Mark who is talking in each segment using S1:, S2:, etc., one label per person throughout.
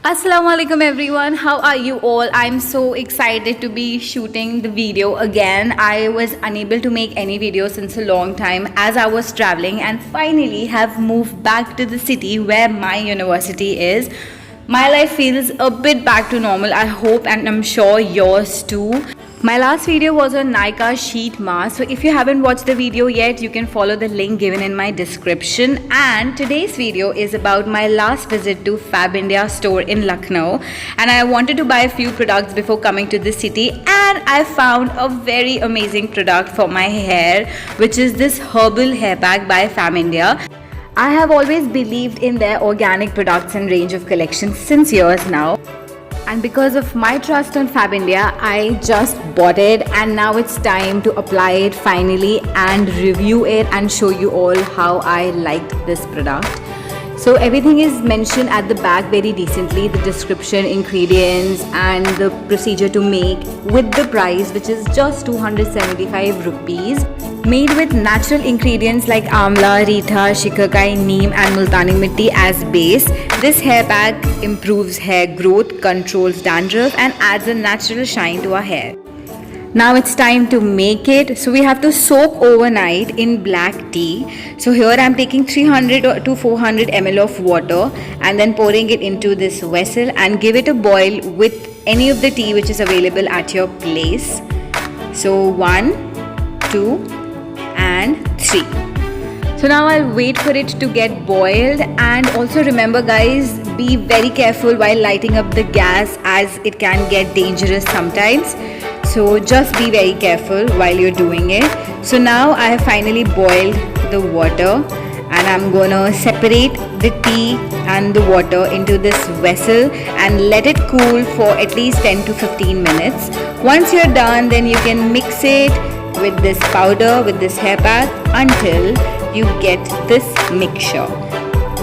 S1: Assalamu alaikum everyone, how are you all? I'm so excited to be shooting the video again. I was unable to make any video since a long time as I was traveling and finally have moved back to the city where my university is. My life feels a bit back to normal, I hope, and I'm sure yours too. My last video was on Nykaa sheet mask, so if you haven't watched the video yet, you can follow the link given in my description. And today's video is about my last visit to FABINDIA store in Lucknow, and I wanted to buy a few products before coming to the city, and I found a very amazing product for my hair, which is this herbal hair pack by FABINDIA. I have always believed in their organic products and range of collections since years now. And because of my trust on FABINDIA, I just bought it, and now it's time to apply it finally and review it and show you all how I liked this product. So everything is mentioned at the back very decently, the description, ingredients and the procedure to make, with the price, which is just 275 rupees. Made with natural ingredients like amla, reetha, shikakai, neem and multani mitti as base, this hair pack improves hair growth, controls dandruff and adds a natural shine to our hair. Now it's time to make it. So we have to soak overnight in black tea. So here I'm taking 300 to 400 ml of water and then pouring it into this vessel and give it a boil with any of the tea which is available at your place. So 1, 2 and 3. So now I'll wait for it to get boiled, and also remember guys, be very careful while lighting up the gas as it can get dangerous sometimes. So just be very careful while you're doing it. So now I have finally boiled the water and I'm gonna separate the tea and the water into this vessel and let it cool for at least 10 to 15 minutes. Once you're done, then you can mix it with this powder, with this hair pack, until you get this mixture.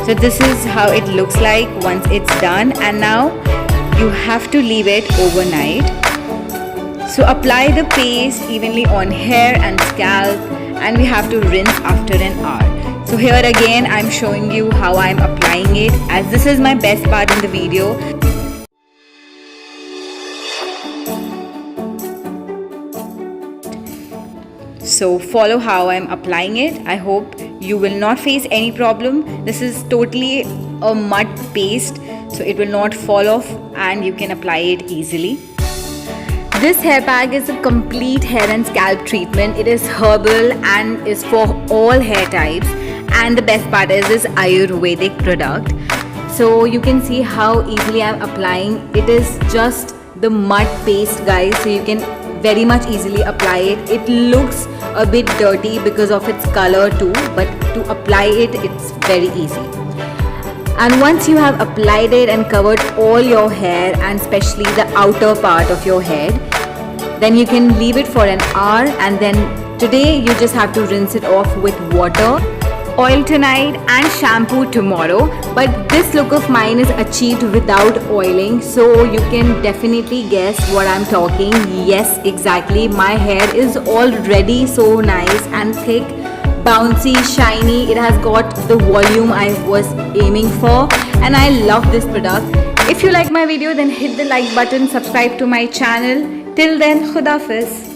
S1: So this is how it looks like once it's done, and now you have to leave it overnight. So apply the paste evenly on hair and scalp, and we have to rinse after an hour. So here again I'm showing you how I'm applying it, as this is my best part in the video. So follow how I'm applying it. I hope you will not face any problem. This is totally a mud paste, so it will not fall off and you can apply it easily. This hair pack is a complete hair and scalp treatment. It is herbal and is for all hair types, and the best part is this ayurvedic product. So you can see how easily I'm applying. It is just the mud paste guys, so you can very much easily apply it. It looks a bit dirty because of its color too, but to apply it, it's very easy. And once you have applied it and covered all your hair, and especially the outer part of your head, then you can leave it for an hour, and then today you just have to rinse it off with water, oil tonight and shampoo tomorrow. But this look of mine is achieved without oiling, so you can definitely guess what I'm talking. Yes, exactly, my hair is already so nice and thick, bouncy, shiny. It has got the volume I was aiming for, and I love this product. If you like my video, then hit the like button, subscribe to my channel. Till then, Khuda Hafiz.